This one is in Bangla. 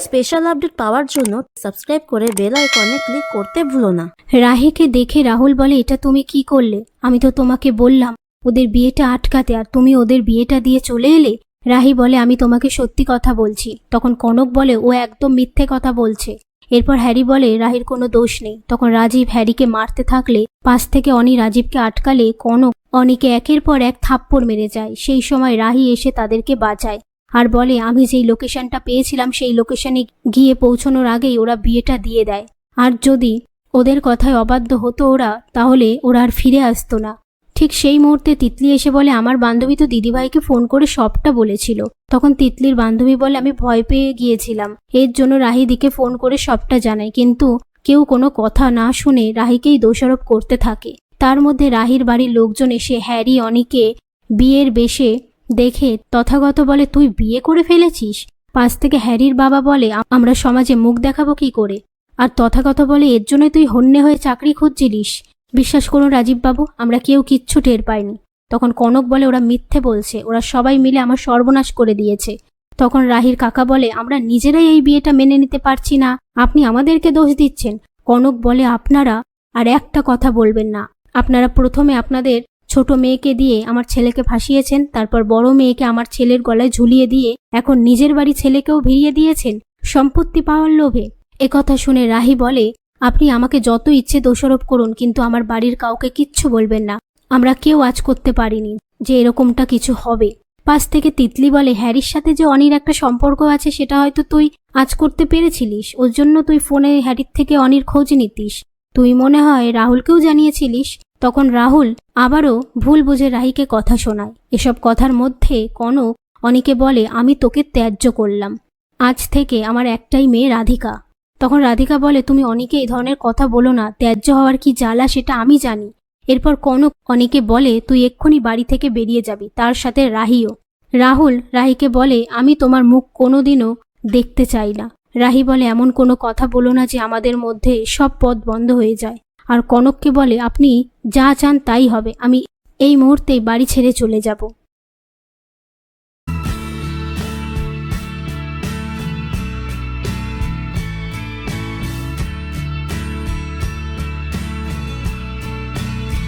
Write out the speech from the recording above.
স্পেশাল আপডেট পাওয়ার জন্য সাবস্ক্রাইব করে বেল আইকনে ক্লিক করতে ভুলো না। রাহিকে দেখে রাহুল বলে, এটা তুমি কি করলে? আমি তো তোমাকে বললাম ওদের বিয়েটা আটকাতে, আর তুমি ওদের বিয়েটা দিয়ে চলে এলে। রাহি বলে, আমি তোমাকে সত্যি কথা বলছি। তখন কনক বলে, ও একদম মিথ্যে কথা বলছে। এরপর হ্যারি বলে, রাহির কোনো দোষ নেই। তখন রাজীব হ্যারিকে মারতে থাকলে পাশ থেকে অনি রাজীবকে আটকালে কনক অনিকে একের পর এক থাপ্পড় মেরে যায়। সেই সময় রাহি এসে তাদেরকে বাঁচায় আর বলে, আমি যেই লোকেশনটা পেয়েছিলাম সেই লোকেশনে গিয়ে পৌঁছানোর আগেই ওরা বিয়েটা দিয়ে দেয়, আর যদি ওদের কথায় অবাধ্য হতো ওরা, তাহলে ওরা আর ফিরে আসতো না। ঠিক সেই মুহূর্তে তিতলি এসে বলে, আমার বান্ধবী তো দিদিভাইকে ফোন করে সবটা বলেছিল। তখন তিতলির বান্ধবী বলে, আমি ভয় পেয়ে গিয়েছিলাম, এর জন্য রাহিদিকে ফোন করে সবটা জানাই, কিন্তু কেউ কোনো কথা না শুনে রাহিকেই দোষারোপ করতে থাকে। তার মধ্যে রাহির বাড়ির লোকজন এসে হ্যারি অনিকে বিয়ের বেশে দেখে তথাগত বলে, তুই বিয়ে করে ফেলেছিস? পাশ থেকে হ্যারির বাবা বলে, আমরা সমাজে মুখ দেখাবো কি করে? আর তথাগত বলে, এর জন্যই তুই হন্যে হয়ে চাকরি খুঁজছিলিস? বিশ্বাস করুন রাজীব বাবু, আমরা কেউ কিচ্ছু টের পাইনি। তখন কনক বলে, ওরা মিথ্যে বলছে, ওরা সবাই মিলে আমার সর্বনাশ করে দিয়েছে। তখন রাহির কাকা বলে, আমরা নিজেরাই এই বিয়েটা মেনে নিতে পারছি না, আপনি আমাদেরকে দোষ দিচ্ছেন। কনক বলে, আপনারা আর একটা কথা বলবেন না। আপনারা প্রথমে আপনাদের ছোট মেয়েকে দিয়ে আমার ছেলেকে ফাঁসিয়েছেন, তারপর বড় মেয়েকে আমার ছেলের গলায় ঝুলিয়ে দিয়ে এখন নিজের বাড়ি ছেলেকেও ভিড়িয়ে দিয়েছেন সম্পত্তি পাওয়ার লোভে। একথা শুনে রাহি বলে, আপনি আমাকে যত ইচ্ছে দোষারোপ করুন, কিন্তু আমার বাড়ির কাউকে কিচ্ছু বলবেন না। আমরা কেউ আজ করতে পারিনি যে এরকমটা কিছু হবে। পাশ থেকে তিতলি বলে, হ্যারির সাথে যে অনির একটা সম্পর্ক আছে সেটা হয়তো তুই আজ করতে পেরেছিলিস, ওর জন্য তুই ফোনে হ্যারির থেকে অনির খোঁজ নিতিস। তুই মনে হয় রাহুলকেও জানিয়েছিলিস। তখন রাহুল আবারও ভুল বুঝে রাহিকে কথা শোনায়। এসব কথার মধ্যে কনক অনিকে বলে, আমি তোকে ত্যায্য করলাম, আজ থেকে আমার একটাই মেয়ে রাধিকা। তখন রাধিকা বলে, তুমি অনিকে এই ধরনের কথা বলো না, ত্যায্য হওয়ার কি জ্বালা সেটা আমি জানি। এরপর কনক অনিকে বলে, তুই এক্ষুনি বাড়ি থেকে বেরিয়ে যাবি, তার সাথে রাহিও। রাহুল রাহিকে বলে, আমি তোমার মুখ কোনোদিনও দেখতে চাই না। রাহি বলে, এমন কোনো কথা বলো না যে আমাদের মধ্যে সব পথ বন্ধ হয়ে যায়। আর কনককে বলে, আপনি যা চান তাই হবে, আমি এই মুহূর্তেই বাড়ি ছেড়ে চলে যাব।